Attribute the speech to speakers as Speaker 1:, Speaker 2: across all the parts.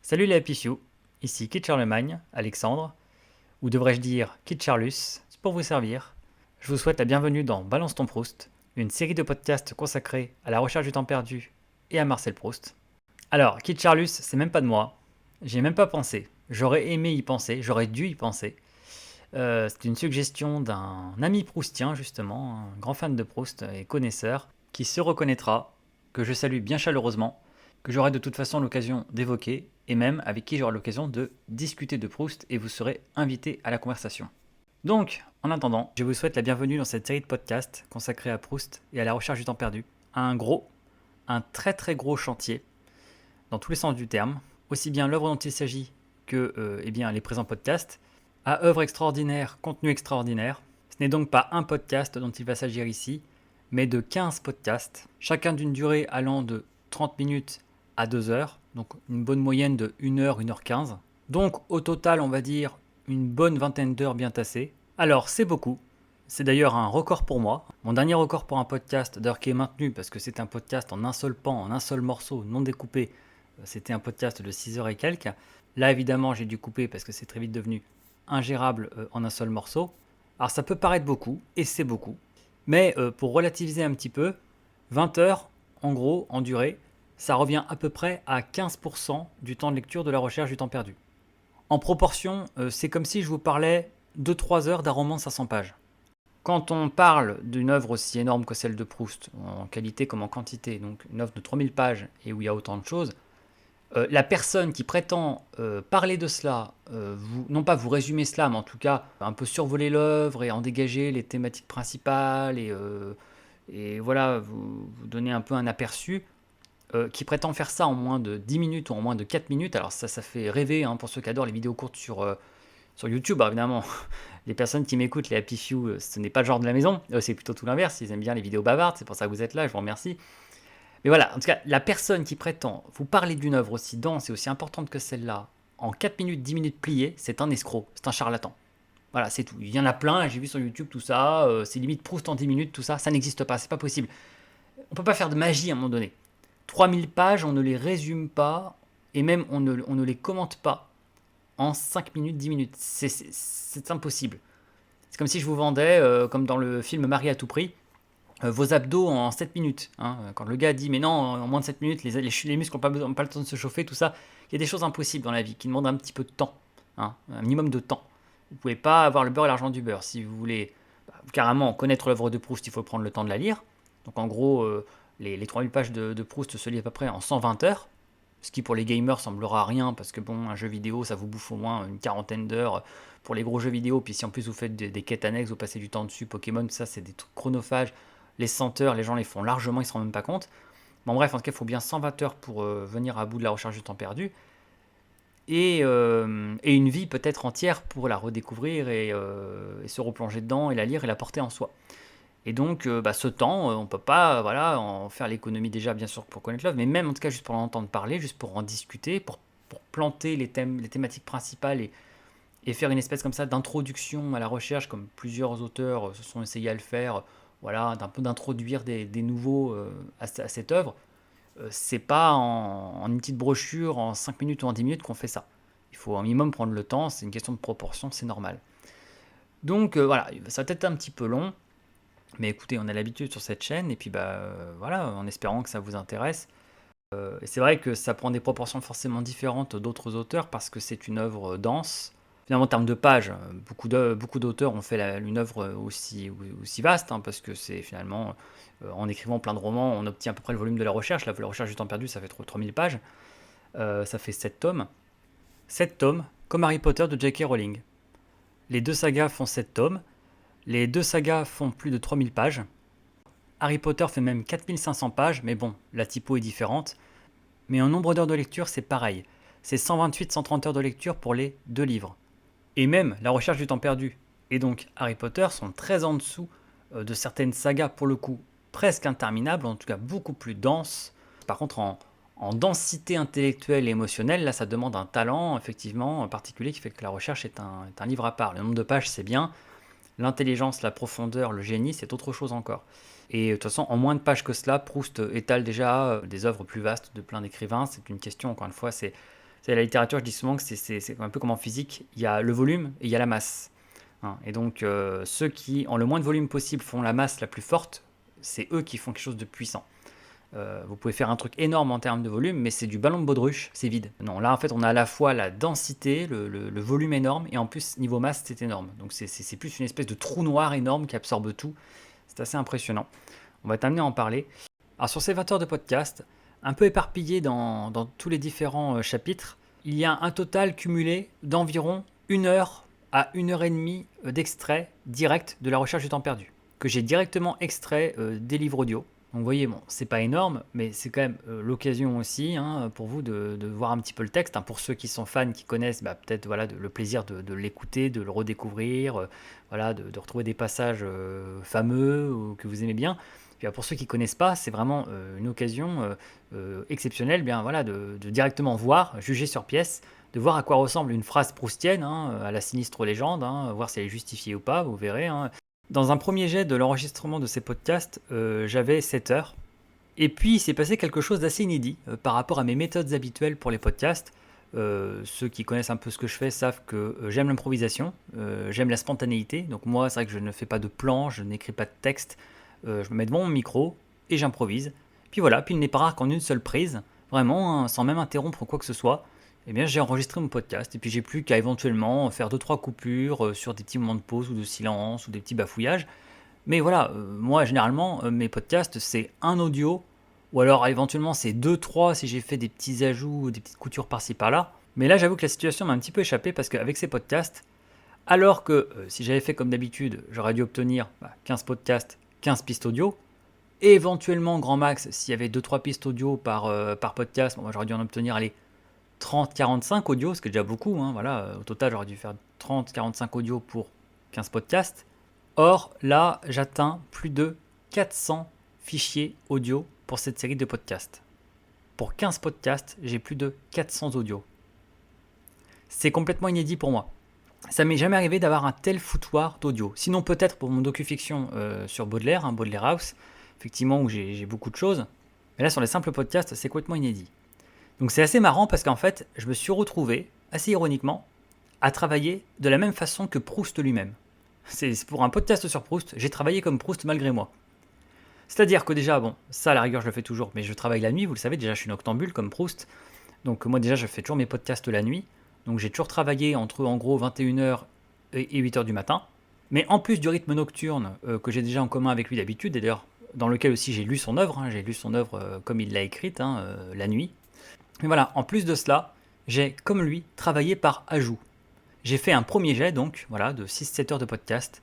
Speaker 1: Salut les Happy Few, ici Kit Charlemagne, Alexandre, ou devrais-je dire Kit Charlus, pour vous servir. Je vous souhaite la bienvenue dans Balance ton Proust, une série de podcasts consacrés à la recherche du temps perdu et à Marcel Proust. Alors, Kit Charlus, c'est même pas de moi, j'y ai même pas pensé. J'aurais aimé y penser, j'aurais dû y penser. C'est une suggestion d'un ami proustien, justement, un grand fan de Proust et connaisseur, qui se reconnaîtra, que je salue bien chaleureusement, que j'aurai de toute façon l'occasion d'évoquer, et même avec qui j'aurai l'occasion de discuter de Proust, et vous serez invité à la conversation. Donc, en attendant, je vous souhaite la bienvenue dans cette série de podcasts consacrée à Proust et à la recherche du temps perdu. Un très très gros chantier, dans tous les sens du terme, aussi bien l'œuvre dont il s'agit que les présents podcasts, à œuvre extraordinaire, contenu extraordinaire. Ce n'est donc pas un podcast dont il va s'agir ici, mais de 15 podcasts, chacun d'une durée allant de 30 minutes à 2 heures, donc une bonne moyenne de 1 heure, 1h15. Donc au total, on va dire une bonne vingtaine d'heures bien tassées. Alors c'est beaucoup, c'est d'ailleurs un record pour moi. Mon dernier record pour un podcast, d'ailleurs qui est maintenu parce que c'est un podcast en un seul pan, en un seul morceau, non découpé, c'était un podcast de 6 heures et quelques. Là évidemment j'ai dû couper parce que c'est très vite devenu ingérable en un seul morceau. Alors ça peut paraître beaucoup, et c'est beaucoup, mais pour relativiser un petit peu, 20 heures en gros en durée, ça revient à peu près à 15% du temps de lecture de la recherche du temps perdu. En proportion, c'est comme si je vous parlais de 3 heures d'un roman de 500 pages. Quand on parle d'une œuvre aussi énorme que celle de Proust, en qualité comme en quantité, donc une œuvre de 3000 pages et où il y a autant de choses, la personne qui prétend parler de cela, non pas vous résumer cela, mais en tout cas un peu survoler l'œuvre et en dégager les thématiques principales et voilà, vous donner un peu un aperçu, qui prétend faire ça en moins de 10 minutes ou en moins de 4 minutes, alors ça fait rêver hein, pour ceux qui adorent les vidéos courtes sur YouTube, alors évidemment. Les personnes qui m'écoutent, les Happy Few, ce n'est pas le genre de la maison, c'est plutôt tout l'inverse, ils aiment bien les vidéos bavardes, c'est pour ça que vous êtes là, je vous remercie. Mais voilà, en tout cas, la personne qui prétend vous parler d'une œuvre aussi dense et aussi importante que celle-là, en 4 minutes, 10 minutes pliées, c'est un escroc, c'est un charlatan. Voilà, c'est tout. Il y en a plein, j'ai vu sur YouTube tout ça, c'est limite Proust en 10 minutes, tout ça, ça n'existe pas, c'est pas possible. On peut pas faire de magie à un moment donné. 3000 pages, on ne les résume pas, et même on ne les commente pas en 5 minutes, 10 minutes. C'est impossible. C'est comme si je vous vendais, comme dans le film Marie à tout prix, vos abdos en 7 minutes. Hein. Quand le gars dit mais non, en moins de 7 minutes, les muscles n'ont pas le temps de se chauffer, tout ça. Il y a des choses impossibles dans la vie qui demandent un petit peu de temps, hein, un minimum de temps. Vous ne pouvez pas avoir le beurre et l'argent du beurre. Si vous voulez carrément connaître l'œuvre de Proust, il faut prendre le temps de la lire. Donc en gros, les 3000 pages de Proust se lisent à peu près en 120 heures. Ce qui pour les gamers semblera rien, parce que bon, un jeu vidéo, ça vous bouffe au moins une quarantaine d'heures pour les gros jeux vidéo. Puis si en plus vous faites des quêtes annexes, vous passez du temps dessus, Pokémon, ça c'est des trucs chronophages. Les 100 heures, les gens les font largement, ils ne se rendent même pas compte. Bon bref, en tout cas, il faut bien 120 heures pour venir à bout de la recherche du temps perdu. Et une vie peut-être entière pour la redécouvrir et se replonger dedans et la lire et la porter en soi. Et donc, ce temps, on ne peut pas voilà, en faire l'économie déjà, bien sûr, pour connaître l'œuvre, mais même en tout cas juste pour en entendre parler, juste pour en discuter, pour planter les thématiques principales et faire une espèce comme ça d'introduction à la recherche, comme plusieurs auteurs se sont essayés à le faire, voilà, d'un peu d'introduire des nouveaux à cette œuvre. C'est pas en une petite brochure, en 5 minutes ou en 10 minutes qu'on fait ça. Il faut un minimum prendre le temps, c'est une question de proportion, c'est normal. Donc voilà, ça va être un petit peu long, mais écoutez, on a l'habitude sur cette chaîne, et puis voilà, en espérant que ça vous intéresse. Et c'est vrai que ça prend des proportions forcément différentes d'autres auteurs, parce que c'est une œuvre dense. Finalement, en termes de pages, beaucoup d'auteurs ont fait une œuvre aussi vaste, hein, parce que c'est finalement, en écrivant plein de romans, on obtient à peu près le volume de la recherche. La recherche du temps perdu, ça fait 3000 pages. Ça fait 7 tomes. 7 tomes, comme Harry Potter de J.K. Rowling. Les deux sagas font 7 tomes. Les deux sagas font plus de 3000 pages. Harry Potter fait même 4500 pages, mais bon, la typo est différente. Mais en nombre d'heures de lecture, c'est pareil. C'est 128-130 heures de lecture pour les deux livres. Et même La recherche du temps perdu et donc Harry Potter sont très en dessous de certaines sagas, pour le coup, presque interminables, en tout cas beaucoup plus denses. Par contre, en densité intellectuelle et émotionnelle, là, ça demande un talent, effectivement, particulier, qui fait que La recherche est un livre à part. Le nombre de pages, c'est bien. L'intelligence, la profondeur, le génie, c'est autre chose encore. Et de toute façon, en moins de pages que cela, Proust étale déjà des œuvres plus vastes de plein d'écrivains. C'est une question, encore une fois, c'est C'est la littérature, je dis souvent que c'est un peu comme en physique, il y a le volume et il y a la masse. Hein. Et donc, ceux qui ont le moins de volume possible font la masse la plus forte, c'est eux qui font quelque chose de puissant. Vous pouvez faire un truc énorme en termes de volume, mais c'est du ballon de baudruche, c'est vide. Non, là en fait on a à la fois la densité, le volume énorme, et en plus niveau masse c'est énorme. Donc c'est plus une espèce de trou noir énorme qui absorbe tout. C'est assez impressionnant. On va être amené à en parler. Alors sur ces 20 heures de podcast, un peu éparpillés dans tous les différents chapitres, il y a un total cumulé d'environ 1 heure à 1 heure et demie d'extrait direct de la recherche du temps perdu, que j'ai directement extrait des livres audio. Donc vous voyez, bon, c'est pas énorme, mais c'est quand même l'occasion aussi hein, pour vous de voir un petit peu le texte. Hein, pour ceux qui sont fans, qui connaissent, bah, peut-être voilà, le plaisir de l'écouter, de le redécouvrir, voilà, de retrouver des passages fameux ou que vous aimez bien. Puis, pour ceux qui ne connaissent pas, c'est vraiment une occasion exceptionnelle bien, voilà, de directement voir, juger sur pièce, de voir à quoi ressemble une phrase proustienne, hein, à la sinistre légende, hein, voir si elle est justifiée ou pas, vous verrez. Hein. Dans un premier jet de l'enregistrement de ces podcasts, j'avais 7 heures. Et puis il s'est passé quelque chose d'assez inédit par rapport à mes méthodes habituelles pour les podcasts. Ceux qui connaissent un peu ce que je fais savent que j'aime l'improvisation, j'aime la spontanéité. Donc moi, c'est vrai que je ne fais pas de plan, je n'écris pas de texte. Je me mets devant mon micro et j'improvise. Puis voilà, puis il n'est pas rare qu'en une seule prise, vraiment, hein, sans même interrompre quoi que ce soit, eh bien, j'ai enregistré mon podcast. Et puis j'ai plus qu'à éventuellement faire 2-3 coupures sur des petits moments de pause ou de silence ou des petits bafouillages. Mais voilà, moi généralement, mes podcasts, c'est un audio, ou alors éventuellement c'est 2-3 si j'ai fait des petits ajouts ou des petites coutures par-ci par-là. Mais là, j'avoue que la situation m'a un petit peu échappé parce qu'avec ces podcasts, alors que si j'avais fait comme d'habitude, j'aurais dû obtenir 15 podcasts, 15 pistes audio, et éventuellement, grand max, s'il y avait 2-3 pistes audio par podcast, bon, moi, j'aurais dû en obtenir allez, 30-45 audios, ce qui est déjà beaucoup. Hein, voilà. Au total, j'aurais dû faire 30-45 audios pour 15 podcasts. Or, là, j'atteins plus de 400 fichiers audio pour cette série de podcasts. Pour 15 podcasts, j'ai plus de 400 audios. C'est complètement inédit pour moi. Ça m'est jamais arrivé d'avoir un tel foutoir d'audio. Sinon peut-être pour mon docu-fiction sur Baudelaire, hein, Baudelaire House, effectivement où j'ai beaucoup de choses. Mais là sur les simples podcasts, c'est complètement inédit. Donc c'est assez marrant parce qu'en fait, je me suis retrouvé, assez ironiquement, à travailler de la même façon que Proust lui-même. C'est pour un podcast sur Proust, j'ai travaillé comme Proust malgré moi. C'est-à-dire que déjà, bon, ça à la rigueur je le fais toujours, mais je travaille la nuit, vous le savez, déjà je suis noctambule comme Proust. Donc moi déjà je fais toujours mes podcasts la nuit. Donc j'ai toujours travaillé entre en gros 21 h et 8 h du matin. Mais en plus du rythme nocturne que j'ai déjà en commun avec lui d'habitude, et d'ailleurs dans lequel aussi j'ai lu son œuvre, hein, j'ai lu son œuvre comme il l'a écrite, hein, la nuit. Mais voilà, en plus de cela, j'ai comme lui travaillé par ajout. J'ai fait un premier jet donc, voilà, de 6-7 heures de podcast.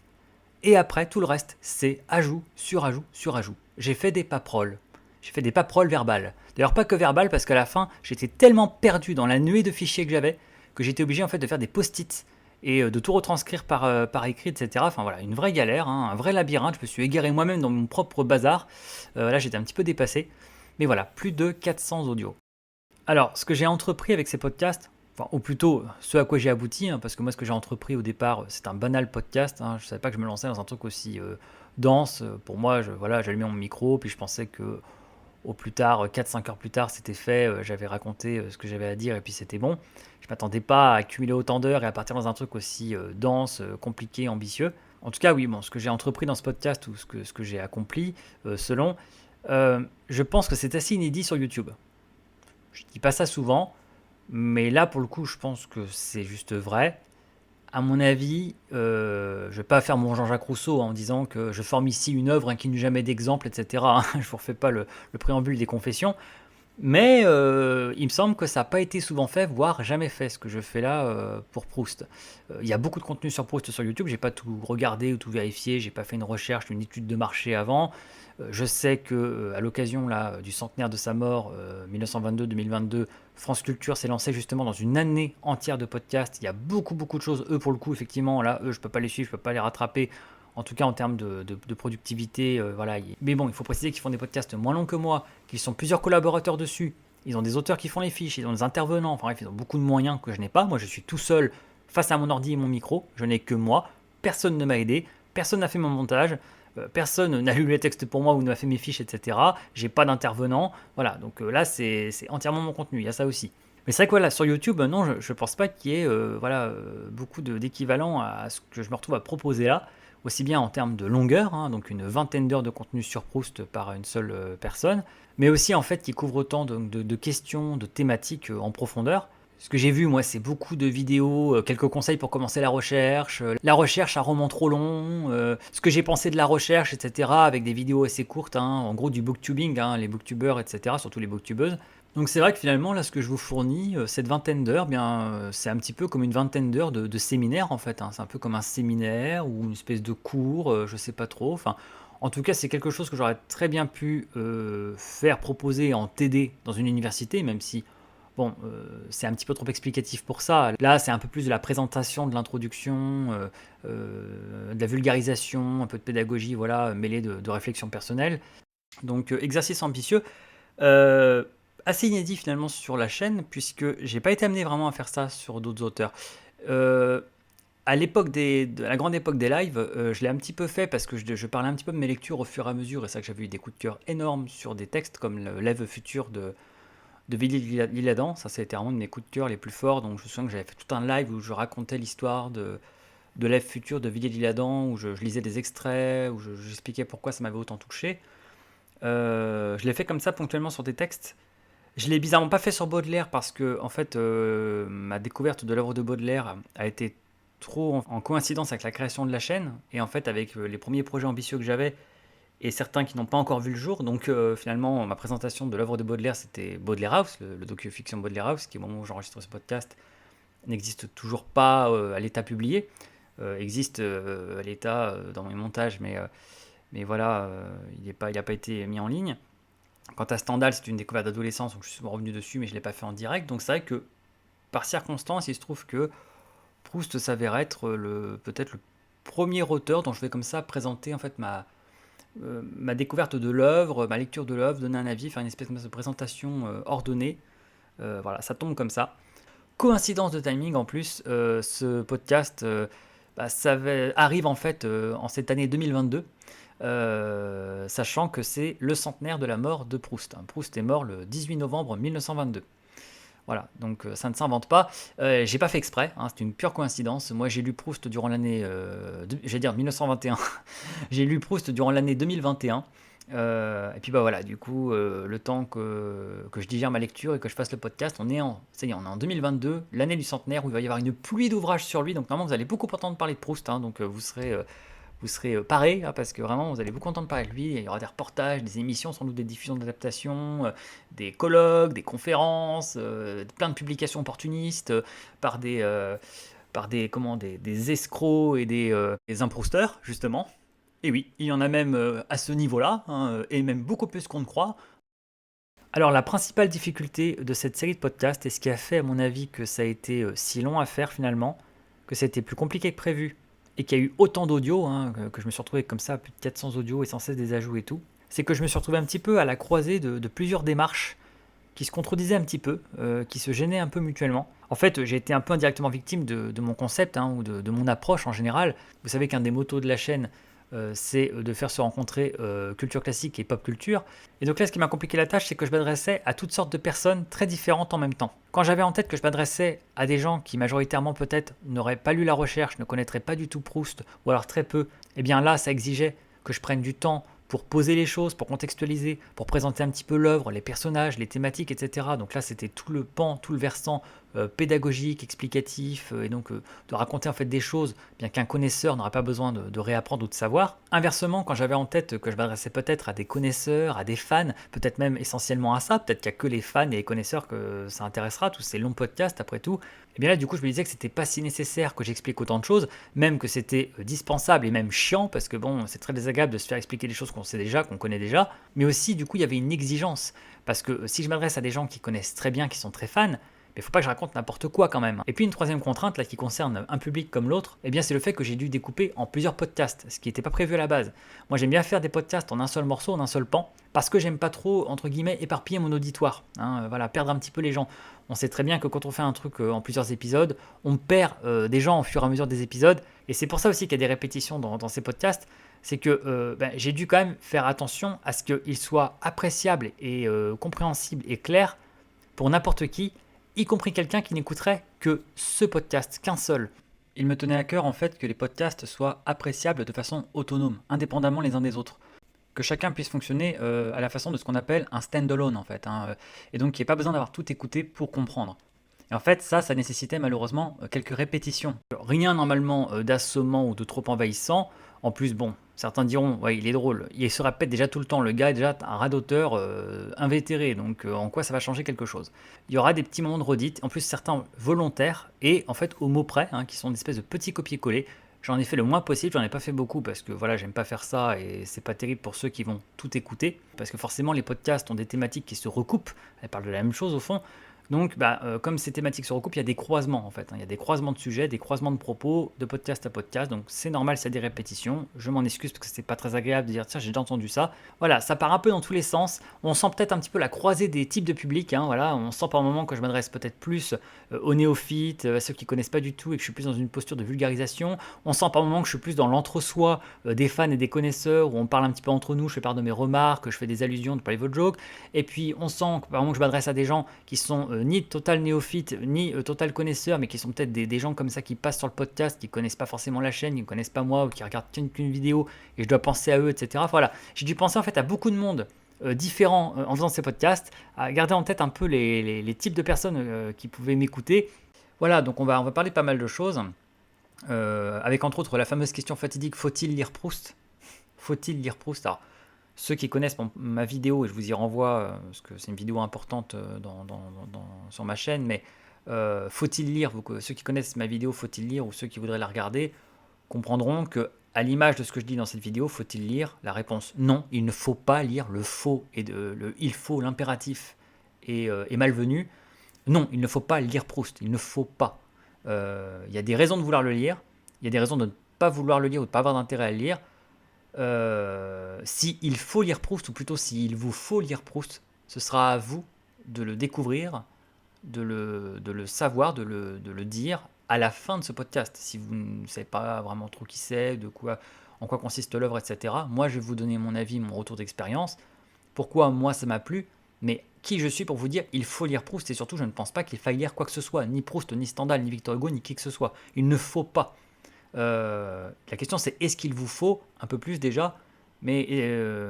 Speaker 1: Et après, tout le reste, c'est ajout, sur ajout, sur ajout. J'ai fait des paperoles. J'ai fait des paperoles verbales. D'ailleurs, pas que verbales, parce qu'à la fin, j'étais tellement perdu dans la nuée de fichiers que j'avais que j'étais obligé en fait de faire des post-it et de tout retranscrire par écrit, etc. Enfin voilà, une vraie galère, hein, un vrai labyrinthe. Je me suis égaré moi-même dans mon propre bazar. Là, j'étais un petit peu dépassé. Mais voilà, plus de 400 audios. Alors, ce que j'ai entrepris avec ces podcasts, enfin, ou plutôt ce à quoi j'ai abouti, hein, parce que moi, ce que j'ai entrepris au départ, c'est un banal podcast. Hein, je ne savais pas que je me lançais dans un truc aussi dense. Pour moi, voilà, j'allumais mon micro, puis je pensais que au plus tard, 4-5 heures plus tard, c'était fait, j'avais raconté ce que j'avais à dire et puis c'était bon. Je ne m'attendais pas à accumuler autant d'heures et à partir dans un truc aussi dense, compliqué, ambitieux. En tout cas, oui, bon, ce que j'ai entrepris dans ce podcast ou ce que j'ai accompli, je pense que c'est assez inédit sur YouTube. Je dis pas ça souvent, mais là, pour le coup, je pense que c'est juste vrai. À mon avis, je ne vais pas faire mon Jean-Jacques Rousseau en disant que je forme ici une œuvre qui n'eut jamais d'exemple, etc. Je ne vous refais pas le préambule des confessions. Mais il me semble que ça n'a pas été souvent fait, voire jamais fait, ce que je fais là pour Proust. Il y a beaucoup de contenu sur Proust sur YouTube, j'ai pas tout regardé ou tout vérifié, j'ai pas fait une recherche, une étude de marché avant. Je sais que à l'occasion là du centenaire de sa mort, 1922-2022, France Culture s'est lancé justement dans une année entière de podcasts. Il y a beaucoup de choses. Eux pour le coup, effectivement, là, eux je peux pas les suivre, je peux pas les rattraper. En tout cas en termes de productivité, voilà. Mais bon, il faut préciser qu'ils font des podcasts moins longs que moi, qu'ils sont plusieurs collaborateurs dessus. Ils ont des auteurs qui font les fiches, ils ont des intervenants, enfin bref, ils ont beaucoup de moyens que je n'ai pas. Moi, je suis tout seul face à mon ordi et mon micro, je n'ai que moi. Personne ne m'a aidé, personne n'a fait mon montage, personne n'a lu les textes pour moi ou n'a fait mes fiches, etc. J'ai pas d'intervenant. Voilà, donc là, c'est entièrement mon contenu, il y a ça aussi. Mais c'est vrai que voilà, sur YouTube, non, je ne pense pas qu'il y ait beaucoup d'équivalent à ce que je me retrouve à proposer là, aussi bien en termes de longueur, hein, donc une vingtaine d'heures de contenu sur Proust par une seule personne, mais aussi en fait qui couvre autant de questions, de thématiques en profondeur. Ce que j'ai vu, moi, c'est beaucoup de vidéos, quelques conseils pour commencer la recherche, un roman trop long, ce que j'ai pensé de la recherche, etc., avec des vidéos assez courtes, hein, en gros du booktubing, hein, les booktubeurs, etc., surtout les booktubeuses. Donc c'est vrai que finalement, là, ce que je vous fournis, cette vingtaine d'heures, c'est un petit peu comme une vingtaine d'heures de séminaire, en fait, hein. C'est un peu comme un séminaire ou une espèce de cours, je sais pas trop. Enfin, en tout cas, c'est quelque chose que j'aurais très bien pu faire proposer en TD dans une université, même si, bon, c'est un petit peu trop explicatif pour ça. Là, c'est un peu plus de la présentation, de l'introduction, de la vulgarisation, un peu de pédagogie, voilà, mêlée de réflexion personnelle. Donc, exercice ambitieux. Euh, Assez inédit finalement sur la chaîne, puisque j'ai pas été amené vraiment à faire ça sur d'autres auteurs. Euh, à l'époque de la grande époque des lives, je l'ai un petit peu fait parce que je parlais un petit peu de mes lectures au fur et à mesure, et c'est ça que j'avais eu des coups de cœur énormes sur des textes comme le L'Ève futur de Villiers l'Isle-Adam. Ça, c'était vraiment de mes coups de cœur les plus forts. Donc, je me souviens que j'avais fait tout un live où je racontais l'histoire de L'Ève futur de Villiers l'Isle-Adam, où je lisais des extraits, où j'expliquais pourquoi ça m'avait autant touché. Je l'ai fait comme ça ponctuellement sur des textes. Je l'ai bizarrement pas fait sur Baudelaire parce que en fait ma découverte de l'œuvre de Baudelaire a été trop en coïncidence avec la création de la chaîne et en fait avec les premiers projets ambitieux que j'avais et certains qui n'ont pas encore vu le jour. Donc finalement ma présentation de l'œuvre de Baudelaire c'était Baudelaire House, le docu-fiction Baudelaire House qui au moment où j'enregistre ce podcast n'existe toujours pas à l'état publié, existe à l'état dans mes montages mais voilà il n'a pas été mis en ligne. Quant à Stendhal, c'est une découverte d'adolescence, donc je suis souvent revenu dessus, mais je ne l'ai pas fait en direct. Donc c'est vrai que par circonstance, il se trouve que Proust s'avère être peut-être le premier auteur dont je vais comme ça présenter en fait ma découverte de l'œuvre, ma lecture de l'œuvre, donner un avis, faire une espèce de présentation ordonnée. Voilà, ça tombe comme ça. Coïncidence de timing en plus, ce podcast arrive en fait en cette année 2022. Sachant que c'est le centenaire de la mort de Proust. Proust est mort le 18 novembre 1922. Voilà, donc ça ne s'invente pas. J'ai pas fait exprès, hein, c'est une pure coïncidence. Moi j'ai lu Proust durant l'année, j'allais dire 1921. J'ai lu Proust durant l'année 2021. Et puis bah voilà, du coup, le temps que je digère ma lecture et que je fasse le podcast, ça y est, on est en 2022, l'année du centenaire où il va y avoir une pluie d'ouvrages sur lui. Donc normalement vous allez beaucoup entendre parler de Proust, hein, donc vous serez paré, hein, parce que vraiment, vous allez beaucoup entendre parler de lui. Il y aura des reportages, des émissions, sans doute des diffusions d'adaptation, des colloques, des conférences, plein de publications opportunistes par des escrocs et des improusteurs, justement. Et oui, il y en a même à ce niveau-là, hein, et même beaucoup plus qu'on ne croit. Alors, la principale difficulté de cette série de podcasts, et ce qui a fait, à mon avis, que ça a été si long à faire finalement, que c'était plus compliqué que prévu, et qu'il y a eu autant d'audio, hein, que je me suis retrouvé comme ça, plus de 400 audios et sans cesse des ajouts et tout, c'est que je me suis retrouvé un petit peu à la croisée de plusieurs démarches qui se contredisaient un petit peu, qui se gênaient un peu mutuellement. En fait, j'ai été un peu indirectement victime de mon concept, hein, ou de mon approche en général. Vous savez qu'un des mottos de la chaîne, c'est de faire se rencontrer culture classique et pop culture. Et donc là, ce qui m'a compliqué la tâche, c'est que je m'adressais à toutes sortes de personnes très différentes en même temps. Quand j'avais en tête que je m'adressais à des gens qui majoritairement peut-être n'auraient pas lu la recherche, ne connaîtraient pas du tout Proust, ou alors très peu, eh bien là, ça exigeait que je prenne du temps pour poser les choses, pour contextualiser, pour présenter un petit peu l'œuvre, les personnages, les thématiques, etc. Donc là, c'était tout le pan, tout le versant pédagogique, explicatif, et donc de raconter en fait des choses, bien qu'un connaisseur n'aurait pas besoin de réapprendre ou de savoir. Inversement, quand j'avais en tête que je m'adressais peut-être à des connaisseurs, à des fans, peut-être même essentiellement à ça, peut-être qu'il n'y a que les fans et les connaisseurs que ça intéressera, tous ces longs podcasts après tout, et bien là du coup je me disais que c'était pas si nécessaire que j'explique autant de choses, même que c'était dispensable et même chiant, parce que bon, c'est très désagréable de se faire expliquer des choses qu'on sait déjà, qu'on connaît déjà, mais aussi du coup il y avait une exigence, parce que si je m'adresse à des gens qui connaissent très bien, qui sont très fans, mais il ne faut pas que je raconte n'importe quoi quand même. Et puis une troisième contrainte là qui concerne un public comme l'autre, eh bien c'est le fait que j'ai dû découper en plusieurs podcasts, ce qui n'était pas prévu à la base. Moi j'aime bien faire des podcasts en un seul morceau, en un seul pan, parce que j'aime pas trop, entre guillemets, éparpiller mon auditoire, hein, voilà, perdre un petit peu les gens. On sait très bien que quand on fait un truc en plusieurs épisodes, on perd des gens au fur et à mesure des épisodes, et c'est pour ça aussi qu'il y a des répétitions dans ces podcasts, c'est que j'ai dû quand même faire attention à ce qu'ils soient appréciables et compréhensibles et clairs pour n'importe qui, y compris quelqu'un qui n'écouterait que ce podcast, qu'un seul. Il me tenait à cœur en fait que les podcasts soient appréciables de façon autonome, indépendamment les uns des autres. Que chacun puisse fonctionner à la façon de ce qu'on appelle un stand-alone en fait, hein, et donc qu'il n'y ait pas besoin d'avoir tout écouté pour comprendre. Et en fait, ça nécessitait malheureusement quelques répétitions. Rien normalement d'assommant ou de trop envahissant. En plus, bon, certains diront, ouais, il est drôle. Il se répète déjà tout le temps. Le gars est déjà un radoteur invétéré. Donc, en quoi ça va changer quelque chose? Il y aura des petits moments de redite. En plus, certains volontaires et en fait au mot près, hein, qui sont des espèces de petits copier-coller. J'en ai fait le moins possible, j'en ai pas fait beaucoup parce que voilà, j'aime pas faire ça et c'est pas terrible pour ceux qui vont tout écouter. Parce que forcément, les podcasts ont des thématiques qui se recoupent. Elles parlent de la même chose au fond. Donc, comme ces thématiques se recoupent, il y a des croisements en fait, hein. Il y a des croisements de sujets, des croisements de propos, de podcast à podcast. Donc, c'est normal, c'est des répétitions. Je m'en excuse parce que c'est pas très agréable de dire tiens, j'ai déjà entendu ça. Voilà, ça part un peu dans tous les sens. On sent peut-être un petit peu la croisée des types de publics, hein, voilà, on sent par moment que je m'adresse peut-être plus aux néophytes, à ceux qui connaissent pas du tout et que je suis plus dans une posture de vulgarisation. On sent par moment que je suis plus dans l'entre-soi des fans et des connaisseurs où on parle un petit peu entre nous, je fais part de mes remarques, je fais des allusions, de private joke. Et puis on sent que par moment que je m'adresse à des gens qui sont ni total néophytes, ni total connaisseurs, mais qui sont peut-être des gens comme ça qui passent sur le podcast, qui connaissent pas forcément la chaîne, qui ne connaissent pas moi, ou qui regardent qu'une vidéo, et je dois penser à eux, etc. Voilà, j'ai dû penser en fait à beaucoup de monde différents en faisant ces podcasts, à garder en tête un peu les types de personnes qui pouvaient m'écouter. Voilà, donc on va parler de pas mal de choses, avec entre autres la fameuse question fatidique, faut-il lire Proust? Faut-il lire Proust? Alors, ceux qui connaissent ma vidéo, et je vous y renvoie, parce que c'est une vidéo importante sur ma chaîne, mais faut-il lire, ceux qui connaissent ma vidéo, faut-il lire, ou ceux qui voudraient la regarder, comprendront que, à l'image de ce que je dis dans cette vidéo, faut-il lire? La réponse non, il ne faut pas lire. Le faux et le il faut, l'impératif est malvenu. Non, il ne faut pas lire Proust, il ne faut pas. Il y a des raisons de vouloir le lire, il y a des raisons de ne pas vouloir le lire ou de ne pas avoir d'intérêt à le lire. Si il faut lire Proust, ou plutôt s'il vous faut lire Proust, ce sera à vous de le découvrir, de le savoir, de le dire à la fin de ce podcast. Si vous ne savez pas vraiment trop qui c'est, en quoi consiste l'œuvre, etc. Moi, je vais vous donner mon avis, mon retour d'expérience. Pourquoi moi ça m'a plu, mais qui je suis pour vous dire il faut lire Proust, et surtout je ne pense pas qu'il faille lire quoi que ce soit, ni Proust, ni Stendhal, ni Victor Hugo, ni qui que ce soit. Il ne faut pas. La question c'est est-ce qu'il vous faut un peu plus déjà, mais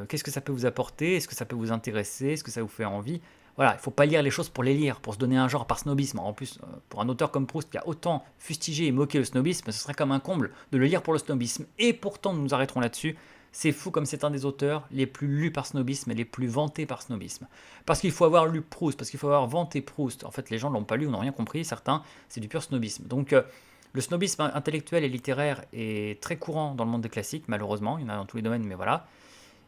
Speaker 1: qu'est-ce que ça peut vous apporter? Est-ce que ça peut vous intéresser? Est-ce que ça vous fait envie? Voilà, il ne faut pas lire les choses pour les lire, pour se donner un genre par snobisme. En plus, pour un auteur comme Proust qui a autant fustigé et moqué le snobisme, ce serait comme un comble de le lire pour le snobisme. Et pourtant, nous nous arrêterons là-dessus. C'est fou comme c'est un des auteurs les plus lus par snobisme et les plus vantés par snobisme. Parce qu'il faut avoir lu Proust, parce qu'il faut avoir vanté Proust. En fait, les gens ne l'ont pas lu, n'ont rien compris, certains, c'est du pur snobisme. Donc, le snobisme intellectuel et littéraire est très courant dans le monde des classiques, malheureusement, il y en a dans tous les domaines, mais voilà.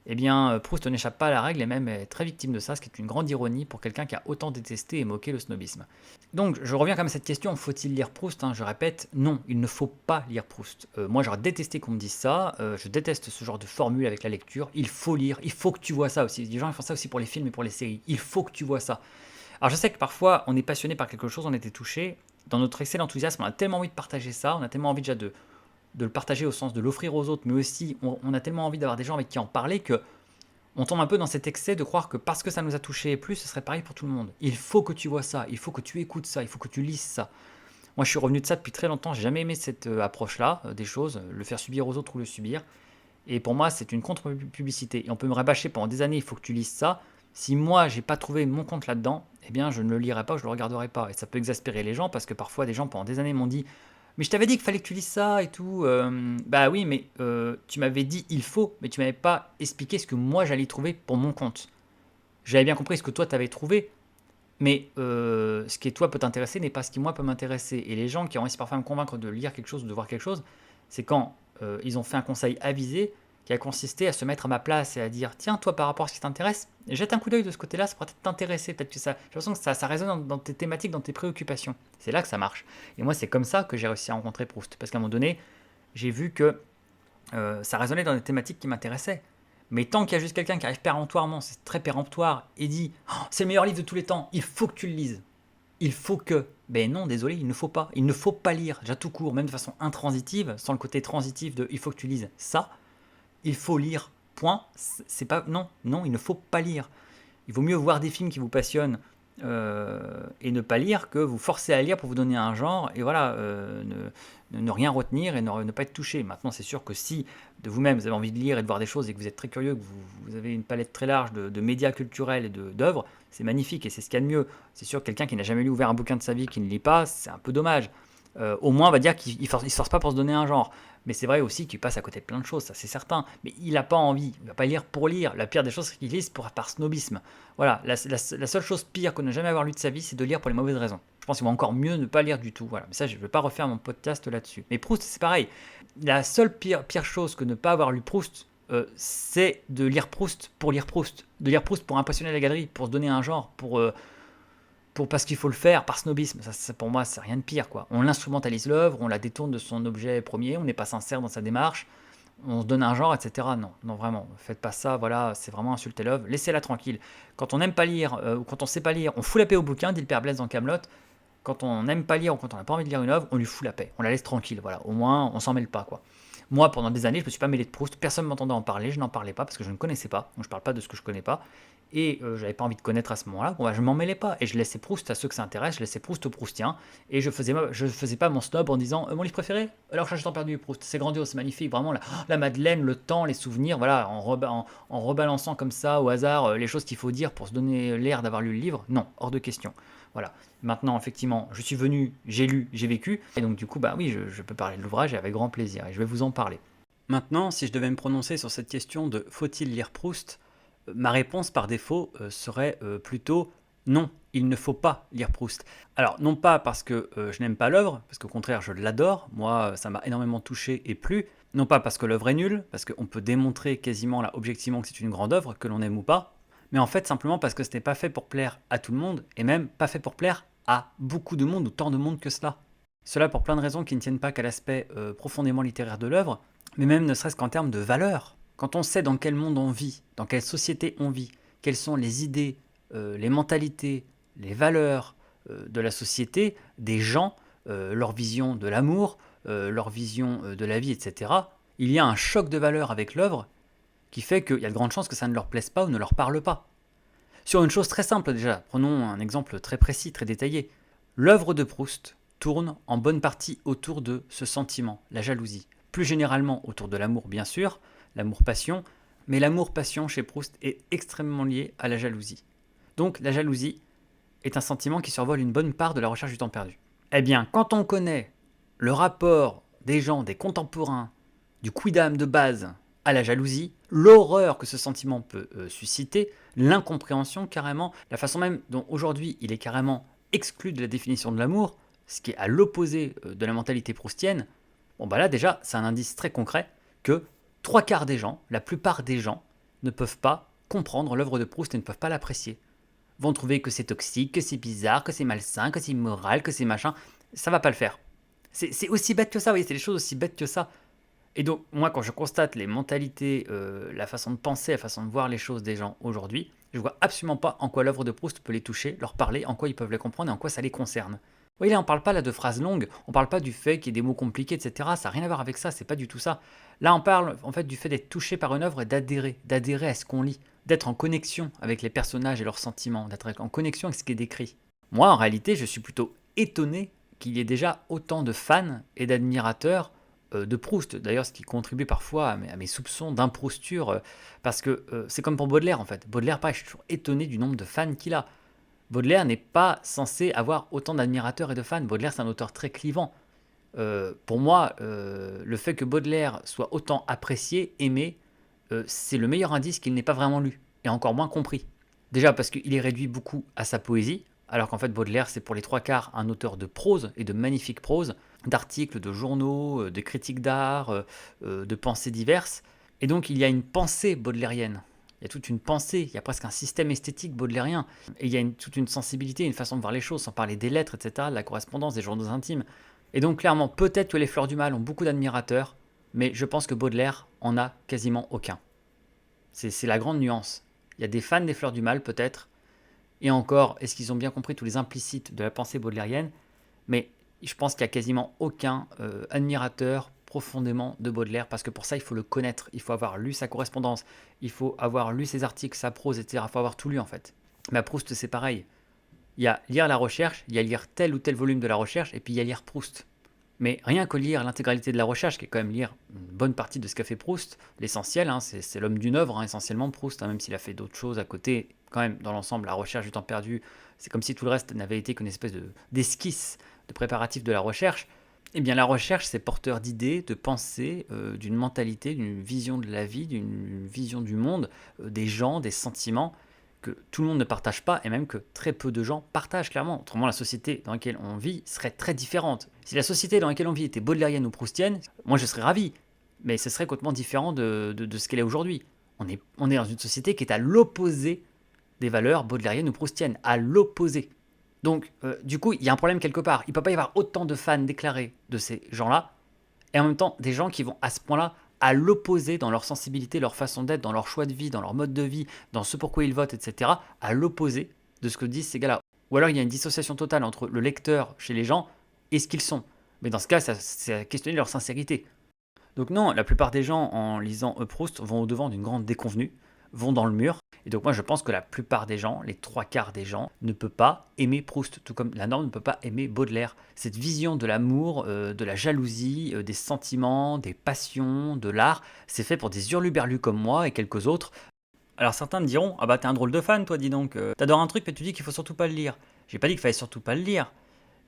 Speaker 1: Eh bien, Proust n'échappe pas à la règle et même est très victime de ça, ce qui est une grande ironie pour quelqu'un qui a autant détesté et moqué le snobisme. Donc, je reviens quand même à cette question, faut-il lire Proust, hein? Je répète, non, il ne faut pas lire Proust. Moi, j'aurais détesté qu'on me dise ça, je déteste ce genre de formule avec la lecture, il faut lire, il faut que tu vois ça aussi. Les gens ils font ça aussi pour les films et pour les séries, il faut que tu vois ça. Alors, je sais que parfois, on est passionné par quelque chose, on a été touché, dans notre excès d'enthousiasme, on a tellement envie de partager ça, on a tellement envie déjà de le partager au sens de l'offrir aux autres, mais aussi on a tellement envie d'avoir des gens avec qui en parler que on tombe un peu dans cet excès de croire que parce que ça nous a touché plus, ce serait pareil pour tout le monde. Il faut que tu vois ça, il faut que tu écoutes ça, il faut que tu lises ça. Moi, je suis revenu de ça depuis très longtemps, j'ai jamais aimé cette approche-là des choses, le faire subir aux autres ou le subir. Et pour moi, c'est une contre-publicité. Et on peut me rabâcher pendant des années, il faut que tu lises ça. Si moi, j'ai pas trouvé mon compte là-dedans, eh bien, je ne le lirai pas, je le regarderai pas. Et ça peut exaspérer les gens parce que parfois, des gens pendant des années m'ont dit mais je t'avais dit qu'il fallait que tu lises ça et tout. Bah oui, mais tu m'avais dit il faut, mais tu m'avais pas expliqué ce que moi j'allais trouver pour mon compte. J'avais bien compris ce que toi t'avais trouvé, mais ce qui toi peut t'intéresser n'est pas ce qui moi peut m'intéresser. Et les gens qui ont réussi parfois à me convaincre de lire quelque chose ou de voir quelque chose, c'est quand ils ont fait un conseil avisé qui a consisté à se mettre à ma place et à dire tiens, toi par rapport à ce qui t'intéresse, jette un coup d'œil de ce côté-là, ça pourrait peut-être t'intéresser, peut-être que ça, j'ai l'impression que ça résonne dans tes thématiques, dans tes préoccupations. C'est là que ça marche. Et moi, c'est comme ça que j'ai réussi à rencontrer Proust, parce qu'à un moment donné, j'ai vu que ça résonnait dans des thématiques qui m'intéressaient. Mais tant qu'il y a juste quelqu'un qui arrive péremptoirement, c'est très péremptoire, et dit oh, c'est le meilleur livre de tous les temps, il faut que tu le lises. Il faut que. Ben non, désolé, il ne faut pas. Il ne faut pas lire, déjà tout court, même de façon intransitive, sans le côté transitif de il faut que tu lises ça. Il faut lire, point. C'est pas non, il ne faut pas lire. Il vaut mieux voir des films qui vous passionnent et ne pas lire que vous forcer à lire pour vous donner un genre et voilà, ne rien retenir et ne pas être touché. Maintenant, c'est sûr que si de vous-même vous avez envie de lire et de voir des choses et que vous êtes très curieux, que vous avez une palette très large de médias culturels et d'œuvres, c'est magnifique et c'est ce qu'il y a de mieux. C'est sûr que quelqu'un qui n'a jamais lu ouvert un bouquin de sa vie, qui ne lit pas, c'est un peu dommage. Au moins, on va dire qu'il ne se force pas pour se donner un genre. Mais c'est vrai aussi qu'il passe à côté de plein de choses, ça c'est certain. Mais il n'a pas envie, il ne va pas lire pour lire. La pire des choses, c'est qu'il lise par snobisme. Voilà, la seule chose pire que ne jamais avoir lu de sa vie, c'est de lire pour les mauvaises raisons. Je pense qu'il va encore mieux ne pas lire du tout. Voilà. Mais ça, je ne vais pas refaire mon podcast là-dessus. Mais Proust, c'est pareil. La seule pire chose que ne pas avoir lu Proust, c'est de lire Proust pour lire Proust. De lire Proust pour impressionner la galerie, pour se donner un genre, parce qu'il faut le faire, par snobisme. Ça, pour moi, c'est rien de pire, quoi. On l'instrumentalise l'œuvre, on la détourne de son objet premier, on n'est pas sincère dans sa démarche, on se donne un genre, etc. Non, non, vraiment, faites pas ça, voilà, c'est vraiment insulter l'œuvre, laissez-la tranquille. Quand on n'aime pas lire, ou quand on sait pas lire, on fout la paix au bouquin, dit le père Blaise dans Camelot. Quand on n'aime pas lire ou quand on n'a pas envie de lire une œuvre, on lui fout la paix, on la laisse tranquille, voilà, au moins on s'en mêle pas, quoi. Moi, pendant des années, je me suis pas mêlé de Proust, personne ne m'entendait en parler, je n'en parlais pas parce que je ne connaissais pas, donc je parle pas de ce que je connais pas, et j'avais pas envie de connaître à ce moment-là, bon, bah, je m'en mêlais pas, et je laissais Proust à ceux que ça intéresse, je laissais Proust aux Proustiens, et je faisais pas mon snob en disant mon livre préféré, alors j'ai temps perdu, Proust, c'est grandiose, c'est magnifique, vraiment la Madeleine, le temps, les souvenirs, voilà, en rebalançant comme ça au hasard les choses qu'il faut dire pour se donner l'air d'avoir lu le livre, non, hors de question. Voilà. Maintenant, effectivement, je suis venu, j'ai lu, j'ai vécu, et donc du coup, bah oui, je peux parler de l'ouvrage et avec grand plaisir, et je vais vous en parler. Maintenant, si je devais me prononcer sur cette question de faut-il lire Proust, ma réponse par défaut serait plutôt non, il ne faut pas lire Proust. Alors, non pas parce que je n'aime pas l'œuvre, parce qu'au contraire, je l'adore, moi, ça m'a énormément touché et plu, non pas parce que l'œuvre est nulle, parce qu'on peut démontrer quasiment là, objectivement que c'est une grande œuvre, que l'on aime ou pas, mais en fait simplement parce que ce n'est pas fait pour plaire à tout le monde, et même pas fait pour plaire à beaucoup de monde ou tant de monde que cela. Cela pour plein de raisons qui ne tiennent pas qu'à l'aspect profondément littéraire de l'œuvre, mais même ne serait-ce qu'en termes de valeur. Quand on sait dans quel monde on vit, dans quelle société on vit, quelles sont les idées, les mentalités, les valeurs de la société, des gens, leur vision de l'amour, leur vision de la vie, etc., il y a un choc de valeurs avec l'œuvre qui fait qu'il y a de grandes chances que ça ne leur plaise pas ou ne leur parle pas. Sur une chose très simple déjà, prenons un exemple très précis, très détaillé. L'œuvre de Proust tourne en bonne partie autour de ce sentiment, la jalousie. Plus généralement autour de l'amour bien sûr, l'amour-passion, mais l'amour-passion chez Proust est extrêmement lié à la jalousie. Donc la jalousie est un sentiment qui survole une bonne part de la recherche du temps perdu. Eh bien, quand on connaît le rapport des gens, des contemporains, du quidam de base à la jalousie, l'horreur que ce sentiment peut susciter, l'incompréhension carrément, la façon même dont aujourd'hui il est carrément exclu de la définition de l'amour, ce qui est à l'opposé de la mentalité proustienne, bon bah là déjà c'est un indice très concret que trois quarts des gens, la plupart des gens, ne peuvent pas comprendre l'œuvre de Proust et ne peuvent pas l'apprécier. Vont trouver que c'est toxique, que c'est bizarre, que c'est malsain, que c'est immoral, que c'est machin. Ça va pas le faire. C'est aussi bête que ça, vous voyez, c'est des choses aussi bêtes que ça. Et donc, moi, quand je constate les mentalités, la façon de penser, la façon de voir les choses des gens aujourd'hui, je vois absolument pas en quoi l'œuvre de Proust peut les toucher, leur parler, en quoi ils peuvent les comprendre et en quoi ça les concerne. Vous voyez, là, on parle pas là de phrases longues, on parle pas du fait qu'il y ait des mots compliqués, etc. Ça n'a rien à voir avec ça, c'est pas du tout ça. Là, on parle en fait du fait d'être touché par une œuvre et d'adhérer à ce qu'on lit, d'être en connexion avec les personnages et leurs sentiments, d'être en connexion avec ce qui est décrit. Moi, en réalité, je suis plutôt étonné qu'il y ait déjà autant de fans et d'admirateurs de Proust. D'ailleurs, ce qui contribue parfois à mes soupçons d'improusture, parce que c'est comme pour Baudelaire en fait. Baudelaire, pareil, je suis toujours étonné du nombre de fans qu'il a. Baudelaire n'est pas censé avoir autant d'admirateurs et de fans. Baudelaire, c'est un auteur très clivant. Pour moi, le fait que Baudelaire soit autant apprécié, aimé, c'est le meilleur indice qu'il n'ait pas vraiment lu, et encore moins compris. Déjà parce qu'il est réduit beaucoup à sa poésie, alors qu'en fait Baudelaire c'est pour les trois quarts un auteur de prose, et de magnifique prose, d'articles, de journaux, de critiques d'art, de pensées diverses, et donc il y a une pensée baudelairienne. Il y a toute une pensée, il y a presque un système esthétique baudelairien, et il y a toute une sensibilité, une façon de voir les choses, sans parler des lettres, etc., de la correspondance, des journaux intimes. Et donc clairement, peut-être que les Fleurs du Mal ont beaucoup d'admirateurs, mais je pense que Baudelaire en a quasiment aucun. C'est la grande nuance. Il y a des fans des Fleurs du Mal peut-être, et encore, est-ce qu'ils ont bien compris tous les implicites de la pensée baudelairienne? Mais je pense qu'il n'y a quasiment aucun admirateur profondément de Baudelaire, parce que pour ça, il faut le connaître, il faut avoir lu sa correspondance, il faut avoir lu ses articles, sa prose, etc. Il faut avoir tout lu en fait. Mais à Proust, c'est pareil. Il y a lire la recherche, il y a lire tel ou tel volume de la recherche, et puis il y a lire Proust. Mais rien que lire l'intégralité de la recherche, qui est quand même lire une bonne partie de ce qu'a fait Proust, l'essentiel, hein, c'est l'homme d'une œuvre, hein, essentiellement Proust, hein, même s'il a fait d'autres choses à côté, quand même, dans l'ensemble, la recherche du temps perdu, c'est comme si tout le reste n'avait été qu'une espèce d'esquisse, de préparatif de la recherche. Eh bien, la recherche, c'est porteur d'idées, de pensées, d'une mentalité, d'une vision de la vie, d'une vision du monde, des gens, des sentiments, que tout le monde ne partage pas et même que très peu de gens partagent clairement. Autrement, la société dans laquelle on vit serait très différente. Si la société dans laquelle on vit était baudelairienne ou proustienne, moi je serais ravi, mais ce serait complètement différent de ce qu'elle est aujourd'hui. On est dans une société qui est à l'opposé des valeurs baudelairiennes ou proustiennes, à l'opposé. Donc, du coup, il y a un problème quelque part. Il ne peut pas y avoir autant de fans déclarés de ces gens-là, et en même temps des gens qui vont à ce point-là à l'opposé dans leur sensibilité, leur façon d'être, dans leur choix de vie, dans leur mode de vie, dans ce pourquoi ils votent, etc., à l'opposé de ce que disent ces gars-là. Ou alors il y a une dissociation totale entre le lecteur chez les gens et ce qu'ils sont. Mais dans ce cas, c'est à questionner leur sincérité. Donc non, la plupart des gens, en lisant Proust, vont au-devant d'une grande déconvenue, vont dans le mur. Et donc moi je pense que la plupart des gens, les trois quarts des gens, ne peut pas aimer Proust, tout comme la norme ne peut pas aimer Baudelaire. Cette vision de l'amour, de la jalousie, des sentiments, des passions, de l'art, c'est fait pour des hurluberlus comme moi et quelques autres. Alors certains me diront, ah bah t'es un drôle de fan toi dis donc, t'adores un truc mais tu dis qu'il faut surtout pas le lire. J'ai pas dit qu'il fallait surtout pas le lire.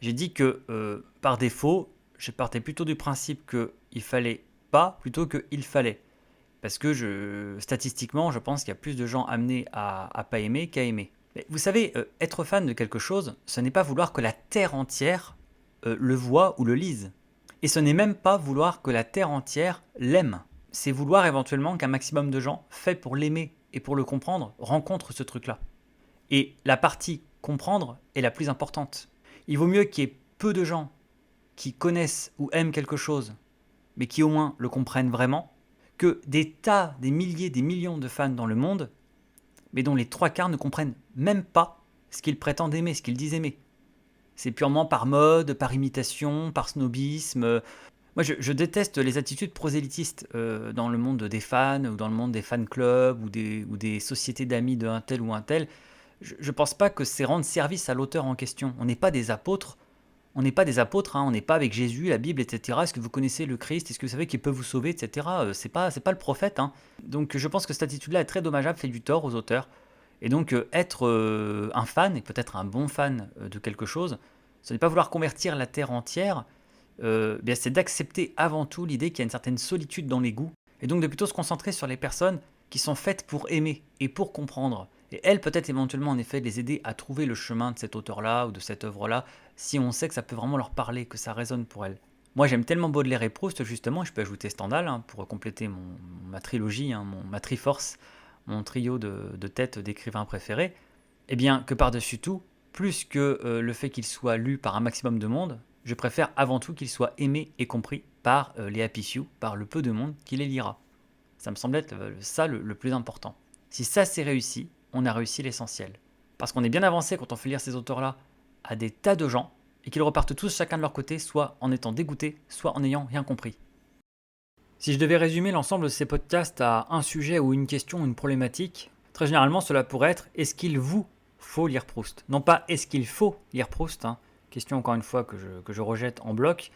Speaker 1: J'ai dit que par défaut, je partais plutôt du principe qu'il fallait pas plutôt qu'il fallait. Parce que statistiquement, je pense qu'il y a plus de gens amenés à pas aimer qu'à aimer. Mais vous savez, être fan de quelque chose, ce n'est pas vouloir que la Terre entière le voit ou le lise. Et ce n'est même pas vouloir que la Terre entière l'aime. C'est vouloir éventuellement qu'un maximum de gens, faits pour l'aimer et pour le comprendre, rencontrent ce truc-là. Et la partie comprendre est la plus importante. Il vaut mieux qu'il y ait peu de gens qui connaissent ou aiment quelque chose, mais qui au moins le comprennent vraiment, que des tas, des milliers, des millions de fans dans le monde, mais dont les trois quarts ne comprennent même pas ce qu'ils prétendent aimer, ce qu'ils disent aimer. C'est purement par mode, par imitation, par snobisme. Moi, je déteste les attitudes prosélytistes dans le monde des fans, ou dans le monde des fan clubs, ou des sociétés d'amis d'un tel ou un tel. Je ne pense pas que c'est rendre service à l'auteur en question. On n'est pas des apôtres. On n'est pas des apôtres, hein, on n'est pas avec Jésus, la Bible, etc. Est-ce que vous connaissez le Christ? Est-ce que vous savez qu'il peut vous sauver, etc. C'est pas le prophète. Hein. Donc je pense que cette attitude-là est très dommageable, fait du tort aux auteurs. Et donc être un fan, et peut-être un bon fan de quelque chose, ce n'est pas vouloir convertir la terre entière, bien c'est d'accepter avant tout l'idée qu'il y a une certaine solitude dans les goûts, et donc de plutôt se concentrer sur les personnes qui sont faites pour aimer et pour comprendre. Et elles, peut-être éventuellement en effet, les aider à trouver le chemin de cet auteur-là ou de cette œuvre-là, si on sait que ça peut vraiment leur parler, que ça résonne pour elles. Moi j'aime tellement Baudelaire et Proust justement, et je peux ajouter Stendhal hein, pour compléter ma trilogie, hein, ma triforce, mon trio de têtes d'écrivains préférés, eh bien que par-dessus tout, plus que le fait qu'il soit lu par un maximum de monde, je préfère avant tout qu'il soit aimé et compris par les happy few, par le peu de monde qui les lira. Ça me semble être ça le plus important. Si ça c'est réussi, on a réussi l'essentiel. Parce qu'on est bien avancé quand on fait lire ces auteurs-là à des tas de gens, et qu'ils repartent tous chacun de leur côté, soit en étant dégoûtés, soit en n'ayant rien compris. Si je devais résumer l'ensemble de ces podcasts à un sujet ou une question, une problématique, très généralement cela pourrait être est-ce qu'il vous faut lire Proust? Non pas est-ce qu'il faut lire Proust, hein, question encore une fois que je rejette en bloc,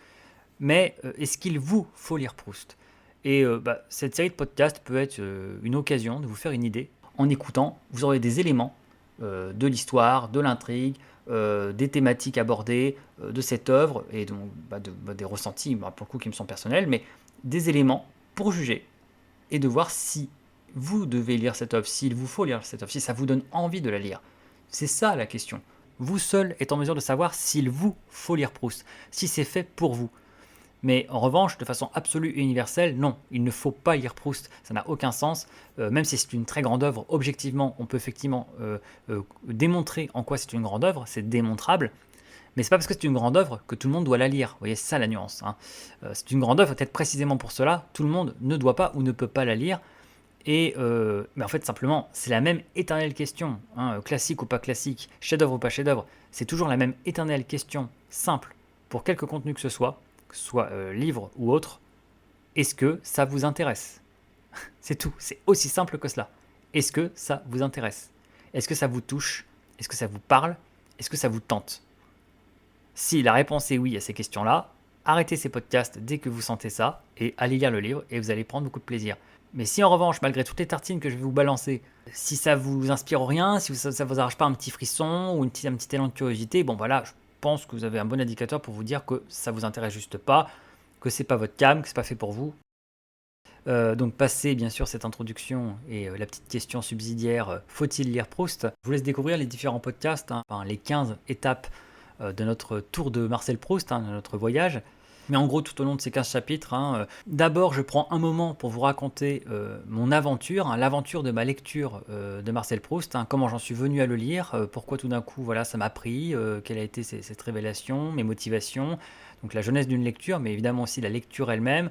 Speaker 1: mais est-ce qu'il vous faut lire Proust? Et cette série de podcasts peut être une occasion de vous faire une idée. En écoutant, vous aurez des éléments de l'histoire, de l'intrigue, des thématiques abordées, de cette œuvre, et donc des ressentis, pour le coup qui me sont personnels, mais des éléments pour juger et de voir si vous devez lire cette œuvre, s'il vous faut lire cette œuvre, si ça vous donne envie de la lire. C'est ça la question. Vous seul êtes en mesure de savoir s'il vous faut lire Proust, si c'est fait pour vous. Mais en revanche, de façon absolue et universelle, non, il ne faut pas lire Proust, ça n'a aucun sens, même si c'est une très grande œuvre, objectivement, on peut effectivement démontrer en quoi c'est une grande œuvre, c'est démontrable, mais c'est pas parce que c'est une grande œuvre que tout le monde doit la lire, vous voyez, c'est ça la nuance. Hein. C'est une grande œuvre, peut-être précisément pour cela, tout le monde ne doit pas ou ne peut pas la lire, et mais en fait simplement, c'est la même éternelle question, hein, classique ou pas classique, chef-d'œuvre ou pas chef-d'œuvre, c'est toujours la même éternelle question, simple, pour quelque contenu que ce soit livre ou autre, est-ce que ça vous intéresse? C'est tout, c'est aussi simple que cela. Est-ce que ça vous intéresse? Est-ce que ça vous touche? Est-ce que ça vous parle? Est-ce que ça vous tente? Si la réponse est oui à ces questions-là, arrêtez ces podcasts dès que vous sentez ça et allez lire le livre et vous allez prendre beaucoup de plaisir. Mais si en revanche, malgré toutes les tartines que je vais vous balancer, si ça vous inspire rien, si ça vous arrache pas un petit frisson ou un petit élan de curiosité, bon voilà, je pense que vous avez un bon indicateur pour vous dire que ça vous intéresse juste pas, que c'est pas votre cam, que c'est pas fait pour vous. Donc passé bien sûr cette introduction et la petite question subsidiaire, faut-il lire Proust? Je vous laisse découvrir les différents podcasts, hein, enfin les 15 étapes de notre tour de Marcel Proust, hein, de notre voyage. Mais en gros, tout au long de ces 15 chapitres, hein, d'abord je prends un moment pour vous raconter mon aventure, hein, l'aventure de ma lecture de Marcel Proust, hein, comment j'en suis venu à le lire, pourquoi tout d'un coup voilà, ça m'a pris, quelle a été cette révélation, mes motivations, donc la jeunesse d'une lecture, mais évidemment aussi la lecture elle-même,